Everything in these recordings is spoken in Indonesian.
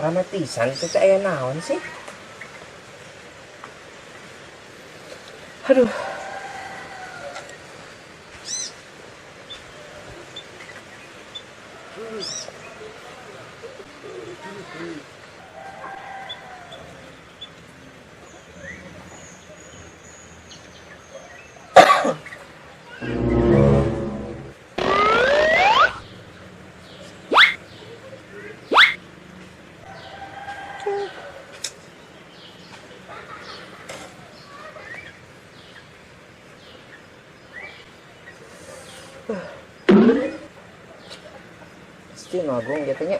Rame pisan itu aya naon sih? Aduh. Pasti ngagung katanya,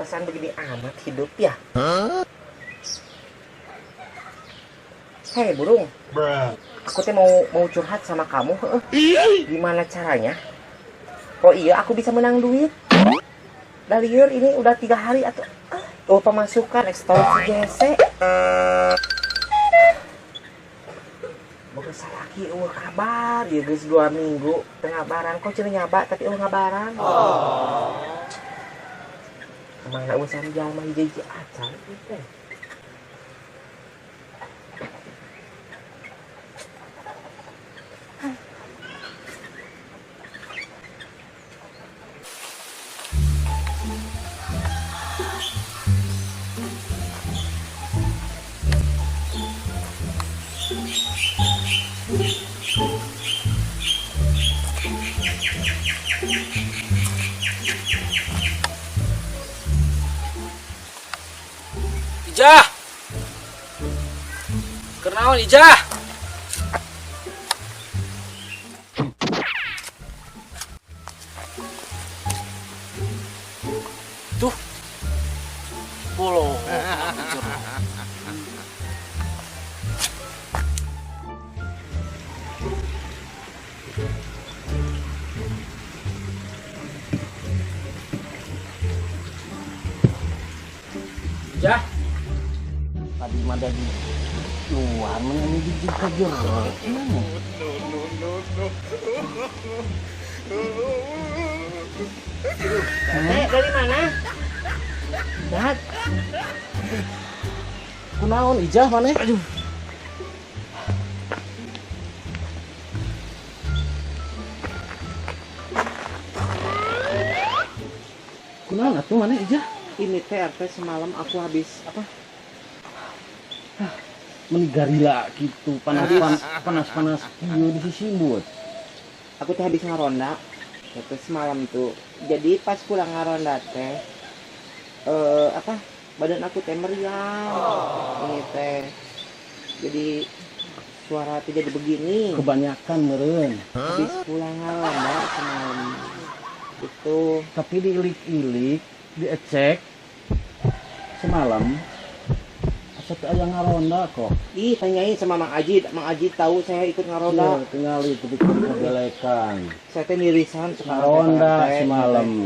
pesan begini amat hidup ya. Hei burung, aku teh mau curhat sama kamu. Gimana caranya? Oh iya, aku bisa menang duit. Dari ini udah 3 hari atau pemasukan ekstorsi GC. Boga salaki kabar ya guys 2 minggu tengah barang kok cina nyaba tapi ngabaran. Kemana urusan jalma hiji acan teh. Ijah, kenaon Ijah? Tuh, bolo. Ijah. Tadi mah dari luar menyanyi gigit ke jeruk. Dari mana? Jahat. Kunaon Ijah mana? Aduh. Kunaon atuh mana Ijah? Ini TRT semalam aku habis apa? Menigarila gitu panas kieu di Sisimbut. Aku teh habis ngaronda. Terus semalam tuh. Jadi pas pulang ngaronda teh badan aku teh meriang. Ini teh. Jadi suara teh jadi begini. Kebanyakan meureun. Habis pulang ngaronda semalam. Itu Tapi diilik-ilik, diecek semalam asa teu aya ngaronda kok. ih tanyain sama Mang Aji tahu saya ikut ngaronda. Tinggal itu bikin kebelekan. Saya teh nirisan Ngaronda semalam.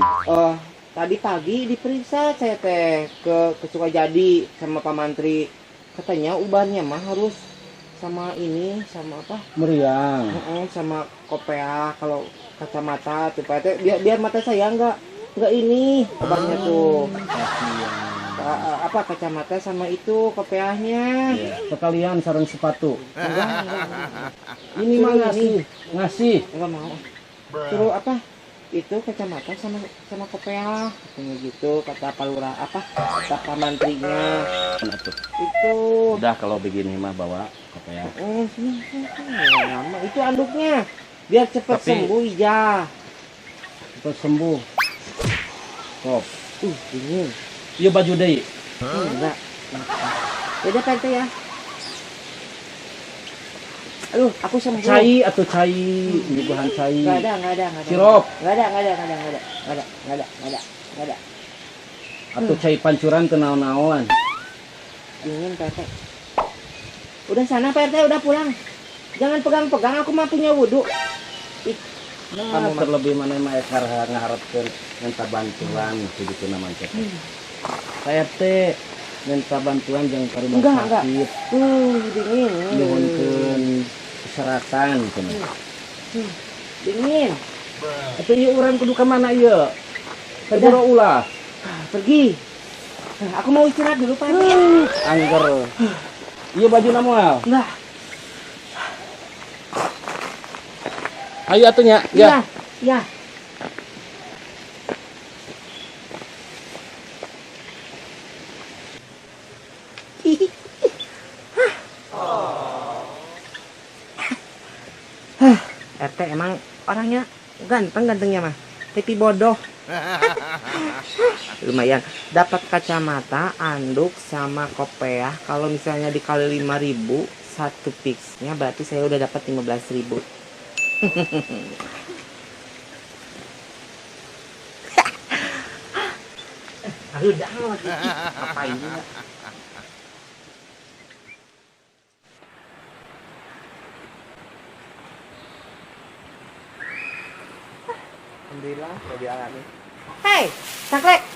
Tadi pagi diperiksa saya teh ke Sukajadi sama Pak Mantri. Katanya ubarnya mah harus sama ini sama apa? Meriang. Sama kopeah kalau kacamata tuh teh biar mata saya enggak ini ubarnya tuh. Kacamata sama itu kopeahnya. Ya. Sekalian sarung sepatu. Enggak. Ini mah ngasih. Enggak mau. Suruh apa? itu kacamata sama kopea katanya gitu, kata Pak Lurah apa kata Pak Mantrinya Mana tuh? itu. Udah kalau begini mah bawa kopea. Sini, lama itu anduknya biar cepet Tapi- sembuh ya. Cepat sembuh. Stop. Dingin. Iya baju deui. Enggak. Ya udah Pak RT ya. Aduh, aku sembuh. Cai atau cai, nyuguhan cai. Enggak ada. Sirup. Enggak ada. Atau cai pancuran ke naon-naon. Dingin Pak RT. Udah sana Pak RT, udah pulang. Jangan pegang-pegang, aku mah punya wudhu. Ih, Nah, kamu mah. terlebih mana mah ngaharapkeun minta bantuan kitu na mah. Saya teh minta bantuan jeung ka rumah Enggak. sakit. Dingin. Nyuhunkeun persyaratan cenah. Dingin. Atuh ieu urang kudu ka mana ieu? Ka Udah. jero ulah. Pergi. Aku mau istirahat dulu Pak RT. Angger. Ieu bajuna moal. Enggak. Ayo atuh nya. Ya. RT emang orangnya gantengnya mah, tapi bodoh. Lumayan, dapat kacamata, anduk sama kopiah. Kalau misalnya dikali 5.000 satu fixnya berarti saya udah dapat 15.000. Aduh, jangan ngapain juga. Alhamdulillah udah dialami. Hei, Saklek.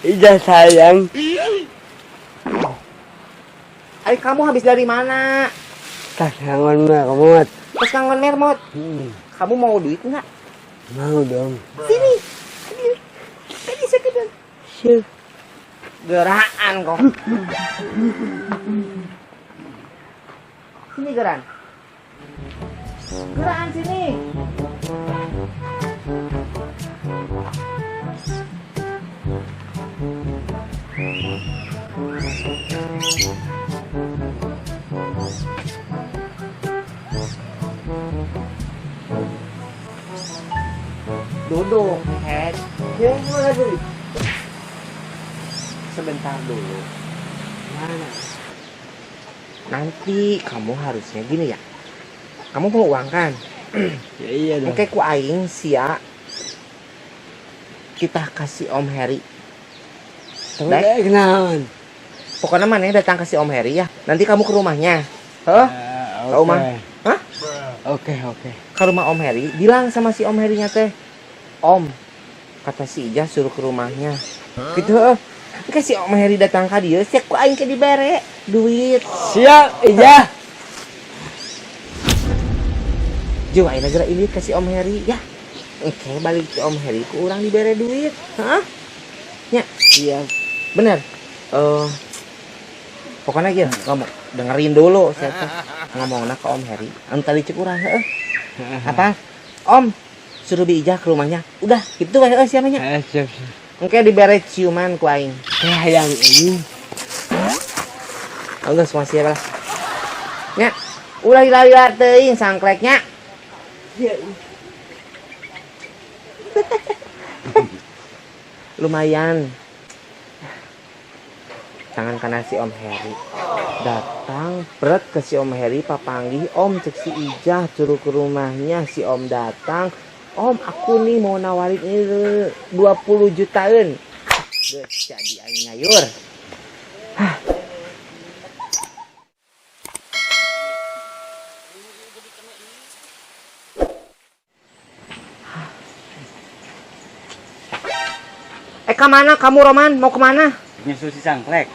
Iya sayang. Ayo kamu habis dari mana? Kasangan mah kamu. Pas kangen mermot. Kamu mau duit nggak? Mau dong. Sini. Tadi sekedar. Sip. Geraan kok. Sini geran. Geraan sini. Duduk, head. Ya, mana duit? Sebentar dulu. Mana? Nanti kamu harusnya gini ya. Kamu mau uang kan? Ya iya dong. Oke, ku aing sia. Kita kasih Om Heri. Udah kenalan. Pokoknya mana datang kasih Om Heri ya. Nanti kamu ke rumahnya. Hah? Ke rumah? Hah? Oke. Ke rumah Om Heri. Bilang sama si Om Herinya teh. Om, kata si Ija suruh ke rumahnya. Gitu. Kasih Om Heri datang ke dia. Siap ku aing ke dibere. Duit. Siap, Ija. Jo, aing negara ini kasih Om Heri. Ya. Oke, balik ke Om Heri. Ku urang dibere duit. Hah? Ya. Siap. Bener. Pokoknya gitu, ngomong dengerin dulu saya teh ngomongna ke Om Heri. Anu tadi cek urang heuh. Apa? Om, suruh Bijah ke rumahnya. Udah, gitu we heuh sia nya. Siap. Engke dibere ciuman ku aing. Sayang ini. Geus semua siap lah. Nya, ulah lila teuing sangkleknya. Lumayan. Tangan kanan si Om Heri datang berat ke si Om Heri papanggih Om cek si Ijah suruh ke rumahnya. Si Om datang, Om aku nih mau nawarin ini 20 jutaan. Geus jadi aing ngayur. Kemana kamu Roman? Mau kemana? Nyusul si Sangklek.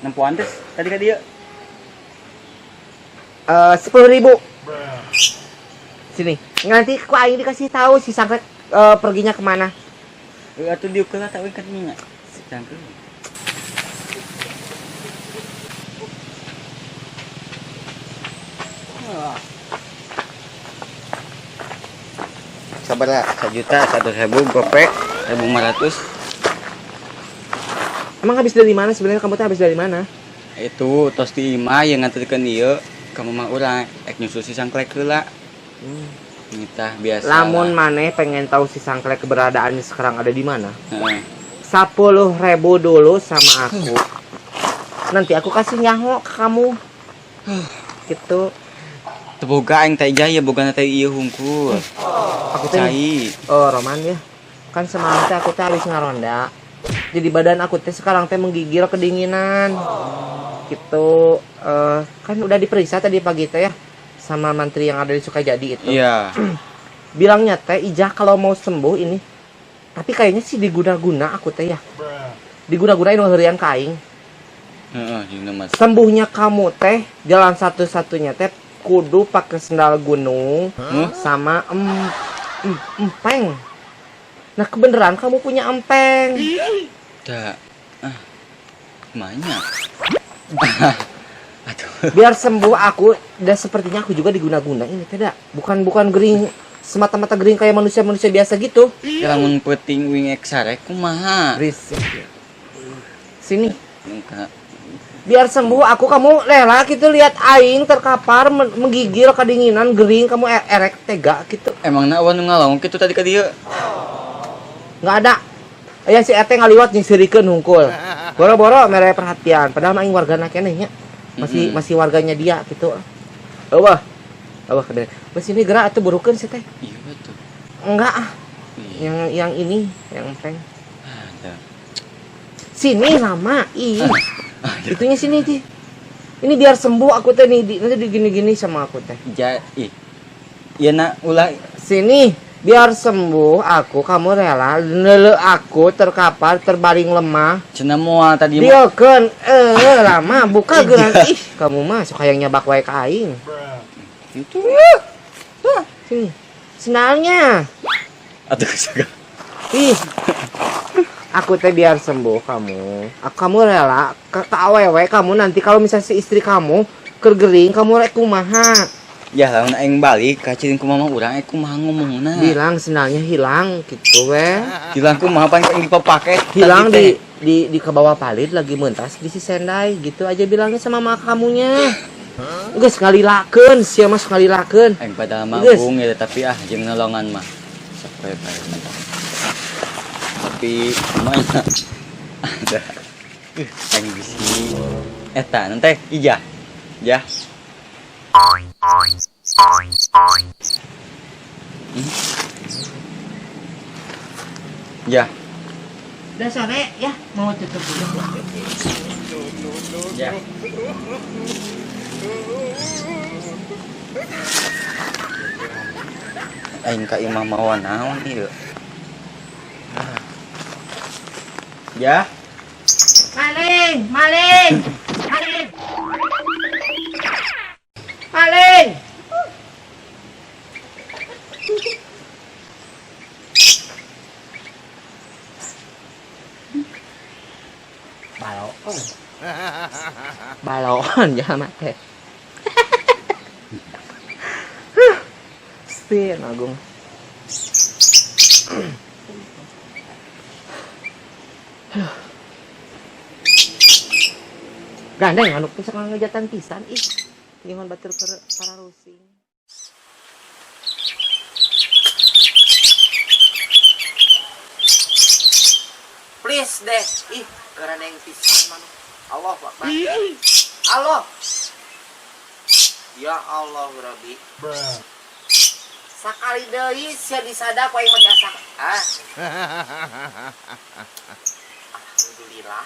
Nempuan tes tadi ka dieu. 10.000. Sini. Nanti ku aing dikasih tahu si Sangklek perginya kemana. Atuh dieu keula tak we ka dinya. Si Sangklek. sabaraha? 1.000.000, 100.000, gopek, 1.500. Emang habis dari mana sebenarnya kamu tuh habis dari mana? Itu tos di imah yang nganterkeun ieu ka mamah urang, ek nyusul si sangklek heula. Nitah biasa. Lamun maneh pengen tahu si Sangklek keberadaannya sekarang ada di mana? Heeh. 10.000 dulu sama aku. Nanti aku kasih nyaho ke kamu. Gitu. Teu boga aing teh ya bogana teh ieu hungkul. Aku teh Cai. oh Roman ya. Kan semalam teh aku teh habis ngaronda. Jadi badan aku teh sekarang teh menggigil kedinginan. Gitu. Kan udah diperiksa tadi pagi teh ya sama mantri yang ada di Sukajadi itu. Iya. Bilangnya teh Ijah kalau mau sembuh ini. Tapi kayaknya sih diguna-guna aku teh ya. Diguna-gunain heureun ka aing. Heeh, jeung Mas. Sembuhnya kamu teh jalan satu-satunya teh kudu pakai sendal gunung sama empeng. Nah kebeneran kamu punya empeng. Da. Banyak. Aduh. Biar sembuh aku dan sepertinya aku juga diguna-guna ini tidak. Bukan gering semata-mata gering kayak manusia-manusia biasa gitu. Lamun peuting wing eksarek kumaha? Berisik. Sini. Engka. Biar sembuh aku kamu rela gitu lihat aing terkapar menggigil kedinginan gering kamu erek tega gitu. Emangna awan nu ngalaung kitu tadi ka dieu? Nggak ada. Aya si Ete ngaliwat nyisirikeun hungkul. Boro-boro mere perhatian padahal aing wargana keneh nya. Masih warganya dia gitu. Eueuh. Eueuh kadeh. Bes ini gerak atuh burukeun si Teh. Iya betul. Enggak ah. Iya. Yang ini, yang empeng. Ada. Sini lama. Ih. Itunya sini sih. Ini biar sembuh aku teh nih nanti digini-gini sama aku teh. Iya nak ulah Sini biar sembuh aku kamu rela neule aku terkapar terbaring lemah. cenah moal tadi mah. Diokeun lama buka geran ih kamu mah sok hayang nyabak wae ka aing. Itu. Sini. Sendalnya. Atuh saga. Ih. Aku teh biar sembuh kamu. Kamu rela ka awewe kamu nanti kalau misalnya si istri kamu kergering kamu rek kumaha? Ya lamun aing balik ka ceuring ku mamah urang kumaha ngomongna. Bilang sendalnya hilang gitu we. Hilang kumaha pan aing dipake. Hilang di ke bawah palit lagi mentas di si Sendai gitu aja bilangnya sama mama kamunya. Geus ngalilakeun sia mah ngalilakeun. Aing padahal mah bung ya tapi jeung nolongan mah. Sampai bae. Tapi mana ada aing bisi eta nanti ijah. Ya. Ya. Udah sore ya mau tutup dulu. Ya. Aing ka imah mawa naon ieu? Ya. Maling, maling. Maling. Maling. Baloon. Baloon ya mate. Sih, Agung. Gandeng anu pisan ngejatan pisan ih. Nyaman batur para rusing. Please deh. Ih, gandeng pisan manu. Allah Akbar. Allah. Ya Allah Rabbi. Sakali deui sia disada ku aing mah diasa. Alhamdulillah.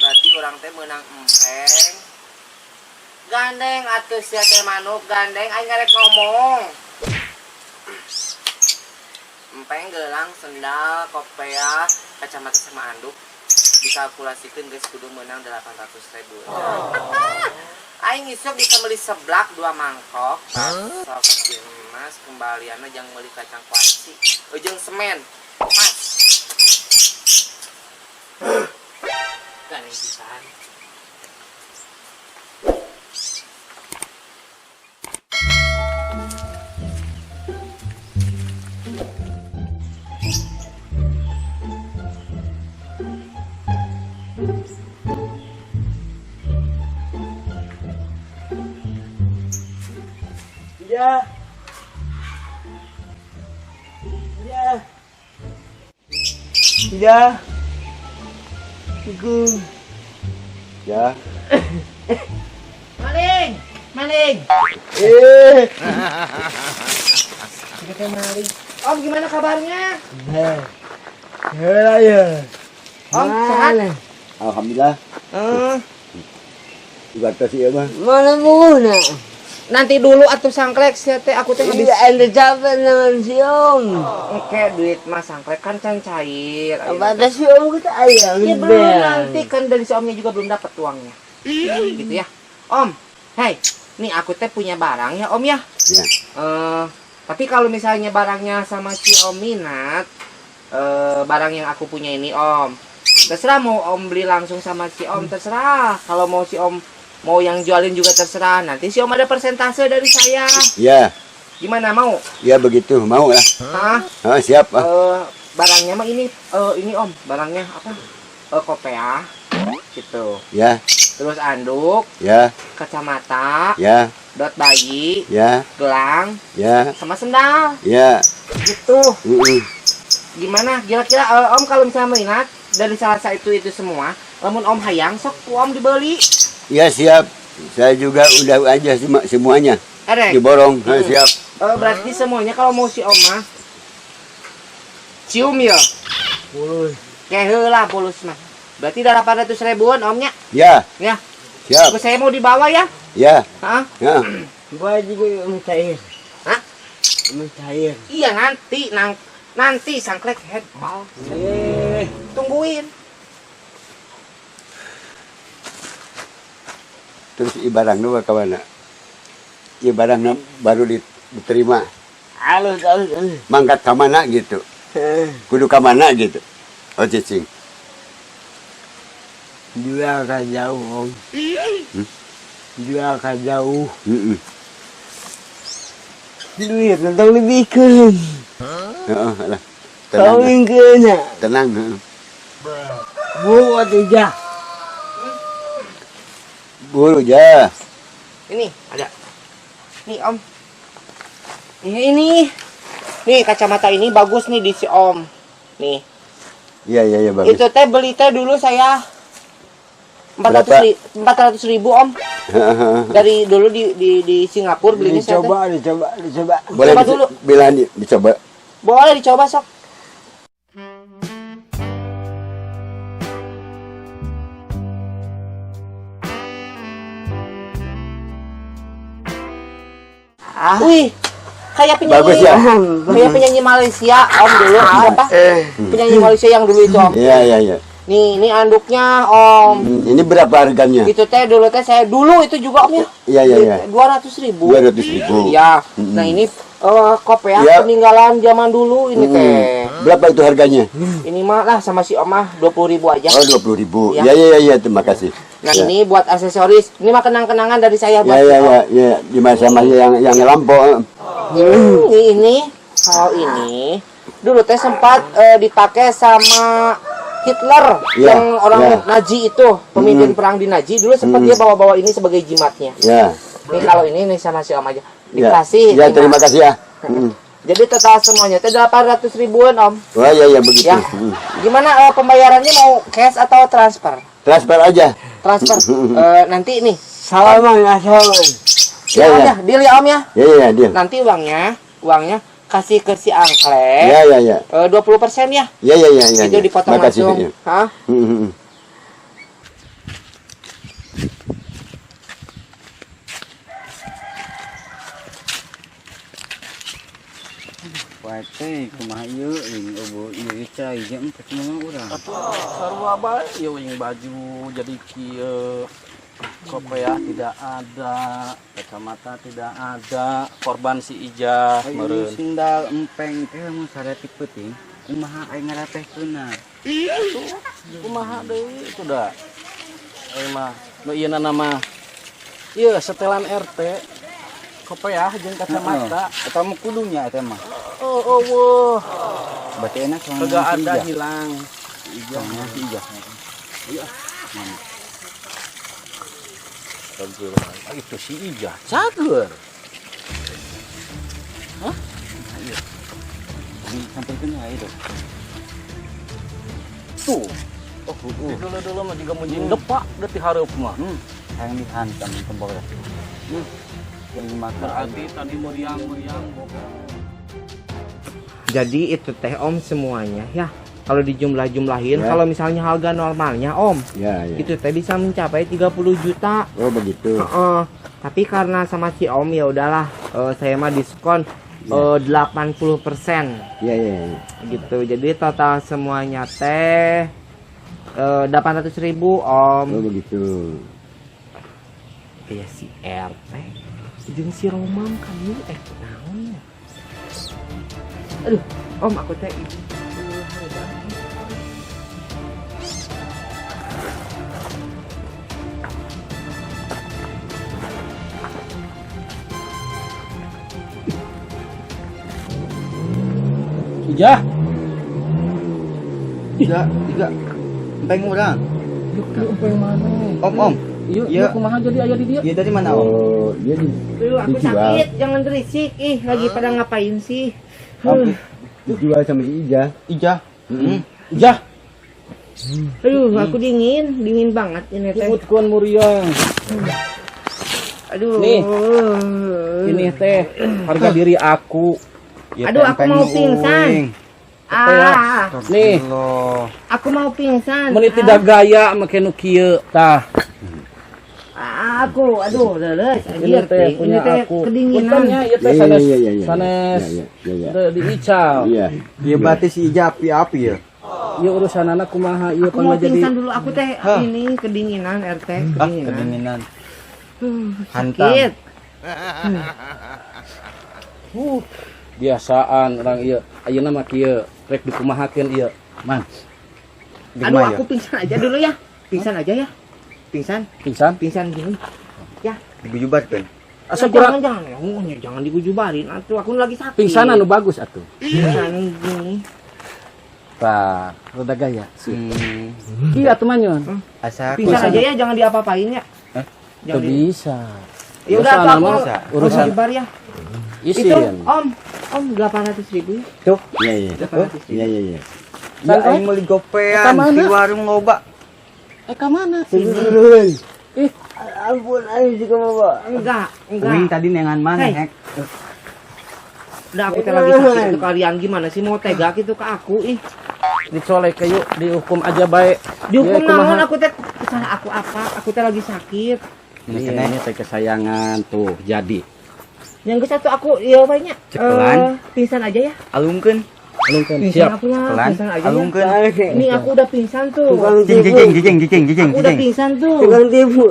Berarti orang teh menang empeng. Gandeng atuh sia teh manuk gandeng aing ngarek ngomong. Empeng gelang sendal kopea kacamata sama anduk dikalkulasikeun geus kudu menang 800.000. Aing isuk bisa beli seblak 2 mangkok. Sok kecil mas kembalianna jang meuli kacang kuaci. Jeung semen. Mas. Gandeng pisan. Ija. Ija. Ija. Iku. Ya. Maling, maling. Kita maling. Om gimana kabarnya? Ya. Om sehat? Alhamdulillah. Juga kasih ya mah. Mana muna? Nanti dulu atuh sangklek sia teh aku teh habis. Iya, ada capek naman si Om. Oke, duit mah sangklek kan can cair. Apa ada si Om kita ayam? Ya belum nanti kan dari si Omnya juga belum dapat uangnya. Gitu ya. Om, hey, nih aku teh punya barang ya Om ya. Ya. Tapi kalau misalnya barangnya sama si Om minat, barang yang aku punya ini Om, terserah mau Om beli langsung sama si Om terserah. Kalau mau si Om mau yang jualin juga terserah. Nanti si Om ada persentase dari saya. Ya. Gimana mau? Ya begitu, mau lah. Hah? Siap. Barangnya mah ini Om, barangnya apa? Kopea, gitu. Ya. Terus anduk, Ya. kacamata, Ya. dot bayi, Ya. gelang, Ya. sama sendal, Ya. gitu. Mm-mm. Gimana? Kira-kira Om kalau misalnya minat dari salah satu itu semua, lamun Om hayang sok ku Om dibeli. Ya siap. Saya juga udah aja semuanya Erek. diborong. Siap. Berarti semuanya kalau mau si Om mah cium ya. Puluh. Kayak heula pulus mah. Berarti udah 800 ribuan Omnya. Ya. Ya. Siap. Saya mau dibawa ya. Ya. Hah? Ya. Gua juga mencair. Hah? Mencair. Iya nanti sangklek headball. Tungguin. Terus ibarang dua kawan. Ibarang baru diterima. Halus. Mangkat ke mana gitu. Kudu ke mana gitu. Oh cicing. Jual kan jauh Om. Jual kan jauh. Duit tentang lebihkan. Lah. Tenang. Kawin kena. Tenang. Buat aja. Buru aja. Ini ada. Nih Om. Ini. Nih kacamata ini bagus nih di si Om. Nih. Iya bagus. Itu teh beli teh dulu saya 400 ribu Om. Dari dulu di Singapura belinya saya teh. Dicoba. Boleh Coba dulu. Bila dicoba. Boleh dicoba sok. Wih, kayak penyanyi. Bagus ya? Kayak penyanyi Malaysia Om dulu. Siapa? Penyanyi Malaysia yang dulu itu Om. Iya. Nih, ini anduknya Om. Ini berapa harganya? Itu teh dulu teh saya dulu itu juga Om ya. Iya. 200 ribu. 200 ribu. Iya. Nah ini kopea Ya. peninggalan zaman dulu ini teh. Berapa itu harganya? Ini mah lah sama si Om mah 20 ribu aja. Oh 20 ribu. Ya. Iya, terima kasih. Nah Ya. ini buat aksesoris. Ini mah kenang-kenangan dari saya buat si Om. Ya. Di masa-masa yang lampau. Ini kalau ini dulu teh sempat dipakai sama Hitler Ya, yang orang ya. Nazi itu, pemimpin perang di Nazi. Dulu sempat dia bawa-bawa ini sebagai jimatnya. Ya. Nih kalau ini nih sama si Om aja. Ya. Dikasih. Ya, nih, terima Mas. kasih ya. Jadi total semuanya teh 800 ribuan Om. Oh iya begitu. Ya. Gimana pembayarannya mau cash atau transfer? Transfer aja. Transfer. Nanti nih. Salaman. Ya. Om ya, deal ya Om ya. Iya, dia. Nanti uangnya kasih ke si Angklek. Ya. 20% ya. Iya. Itu dipotong Makasih, langsung. ya. Hah? Pate kumaha ieu ing eueuh ieu cai jam 4 urang. Atuh sarua bae ieu yang baju jadi kieu. Kopea tidak ada, kacamata tidak ada, korban si Ija meureun. Sindal empeng teh mun saretik peuting, kumaha aya ngarapehkeunna. Kumaha deui itu da. Mah nu ieu nama ieu setelan RT. Kopea jeung kacamata eta mah kudunya eta mah. Oh. Berarti enak soalnya. Kagak ada hilang. Ija. Iya. Mana? Itu si Ija. Cager. Terkena itu. Tuh. Oh, dulu mah juga munjing depak deut hareup mah. Yang dihantam kembang. Yang dimakan. Berarti tadi meriang. Jadi itu teh Om semuanya ya. Kalau dijumlah-jumlahin, kalau misalnya harga normalnya Om, Ya, itu teh bisa mencapai 30 juta. Oh begitu. Tapi karena sama si Om ya udahlah, saya mah diskon 80%. Ya. Gitu. Jadi total semuanya teh 800.000 Om. Oh begitu. Kayak si RT jeung si Roman kamu naon. Aduh, Om aku teh Tiga. Empeng urang. Yuk yang mana? Om. Yuk, Iya. kumaha jadi aya di dia? Iya dari mana Om? Oh, iya di. aku sakit, jangan berisik. Lagi pada ngapain sih? Dijual sama si Ija. Ija. Jah, Aku dingin banget ini teh. ikut kuan muriang. Aduh. Nih. Ini teh harga diri aku. Aduh, aku mau pingsan. Nih, Aku mau pingsan. menit tidak gaya make nu kieu tah. Aku, aduh, leles. Ini teh punya aku. Kedinginan. Puntennya ieu teh sanes diical. Iya. Dia berarti si Ija api-api ya. Ieu urusanana kumaha ieu Aku mau pan jadi pingsan dulu. Aku teh ini kedinginan, RT. Kedinginan. Kedinginan. Sakit. biasaan orang ieu. Ayeuna mah kieu rek dikumahakeun ieu. Man, Aduh, aku pingsan aja dulu ya. Pingsan aja ya. Pingsan pingsan. gini. Ya. Dibujubatkeun. Asa Jangan, kurang jangan digujubarin. Aku lagi sakit. pingsan anu bagus atuh. Pingsan gini. Tah, rada gaya. Kieu atuh mah nyon. Asa Pingsan aja ya, jangan diapa-apain ya. Teu bisa. Ya udah, Urusan aku mah urusan jebar ya. Itu isin. Om 800.000 ya. tuh. Iya. 800.000. Iya. Ya Santai. aing meuli gopean Ka mana? di warung loba. Ka mana? Ampun, ayo juga bawa. Enggak. Uing tadi nengan mana Hei. hek? Udah aku teh lagi sakit itu kalian gimana sih mau tega gitu ke aku ih. Dicolek ke yuk, dihukum aja baik. Dihukum Ya, kumaha? naon aku teh salah aku apa? Aku teh lagi sakit. Ini teh kesayangan tuh jadi. Yang ke satu aku ya banyak. Cekelan. Pingsan aja ya. Alungkeun. Alungkeun Pingsan siap. aku ya. Cekelan. Pingsan aja ya. Alungkeun. Ini aku udah pingsan tuh. Jeng. Aku udah pingsan tuh. Tukang tipu.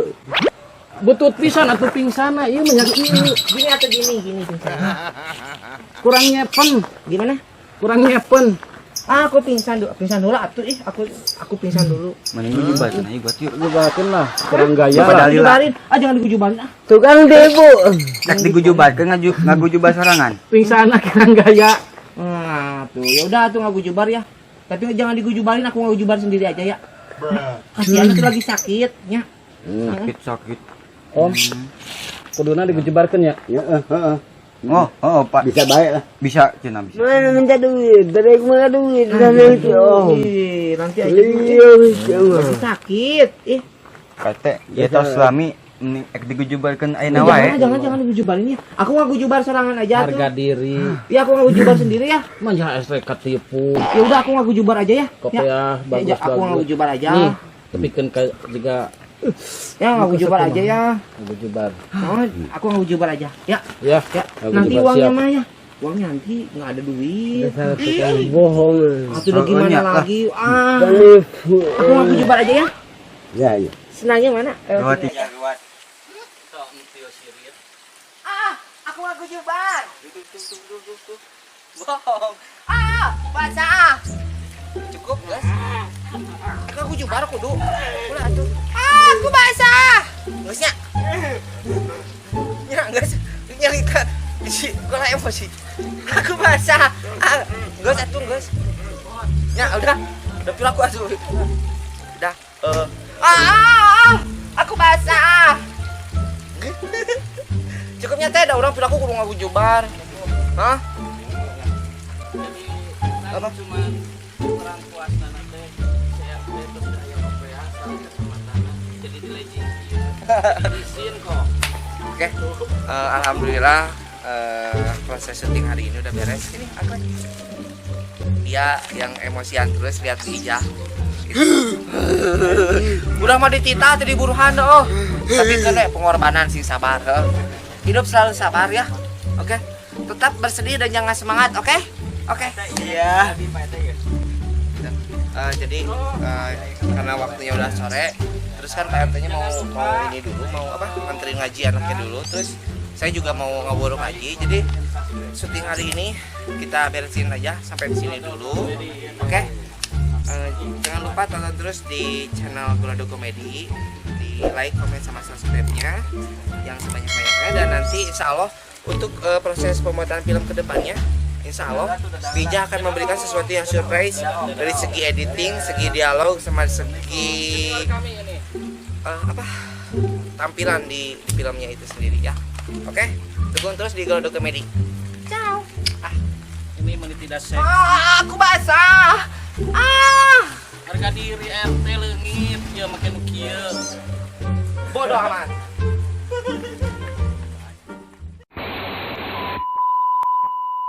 Butut pisan atuh pingsana ieu mah nya kieu. Gini atau gini pingsan. Kurang nyepen, Gimana? kurang nyepen. Aku pingsan dulu atuh ih aku pingsan dulu. Mending bujubatkeun ayo buat yuk. Gubakeun lah, kurang gaya Bapak lah. dalil. Digujubarin. Jangan digujubarin ah. Tukang tipu. Cek digujubatkeun ngagujubah sorangan. Pingsana kurang gaya. Nah, tuh ya udah tuh ngagujubar ya. Tapi jangan digujubarin, aku ngagujubar sendiri aja ya. Kasihan tuh lagi sakit ya. Sakit. Om, kuduna digujubarkeun ya. Ya, heeh. Oh, Pak. Bisa baik lah. Bisa, cenah bisa. Mana minta duit? Dari mana duit? Dari itu. Oh. Ih, nanti aja Iya, lagi sakit. Ih, Kate, ya tos suami ek digujubarkeun ayeuna wae. jangan digujubarin ya. Aku ngagujubar sorangan aja tuh. Harga diri. Ya aku ngagujubar sendiri ya. Manja esrek katipu. Ya udah aku ngagujubar aja ya. Kopiah bagus Aku bagus. ngagujubar aja. Nih, tepikeun ka juga Ya ngagujubar aja ya. gujubar. Oh, aku ngagujubar aja. Ya, Ya, ya. ngagujubar, Nanti uangnya siap. mah ya. Uangnya nanti nggak ada duit. Dasar tukang bohong. Atau udah gimana Pokoknya, lagi? Tipu. Aku ngagujubar aja ya. Ya. Senangnya mana? Gawat. Aku ngagujubar. Bohong. Basah. Cukup, guys. Aku jubar kudu. Ulah atuh. Aku basah. Geusnya. Ya, guys. Nyalita si kula emosi. Aku basah. Geus atuh, guys. Ya, udah. Udah pil aku atuh. Udah. Aku basah. Cukupnya teh ada orang pil aku kudu ngagujubar. Hah? Apa? Cuma kurang puas nanti CRT terus daya KPA salah kecamatan jadi dileceh izin kok. Oke, alhamdulillah proses syuting hari ini udah beres. Ini aku dia yang emosian terus lihat si Ija. Udah mah ditita tadi buruhan oh. Tapi kena pengorbanan sih sabar. Hidup selalu sabar ya. Oke. Tetap bersedih dan jangan semangat, oke? Oke. Iya. Jadi karena waktunya udah sore, terus kan Pak RT-nya mau ini dulu, mau apa? Nganterin ngaji anaknya dulu, terus saya juga mau ngaburu ngaji. Jadi syuting hari ini kita beresin aja sampai di sini dulu. Oke. Jangan lupa tonton terus di channel Gulado Komedi, di like, komen, sama subscribe-nya yang sebanyak-banyaknya. Dan nanti insya Allah untuk proses pembuatan film kedepannya, insya Allah Bija akan memberikan sesuatu yang surprise dari segi editing, segi dialog, sama segi tampilan di filmnya itu sendiri ya. Oke, dukung terus di Gulado Komedi. Ciao. Ini menit tidak seks. Aku basah. Harga diri RT leungit ya makin kieu. Bodoh amat.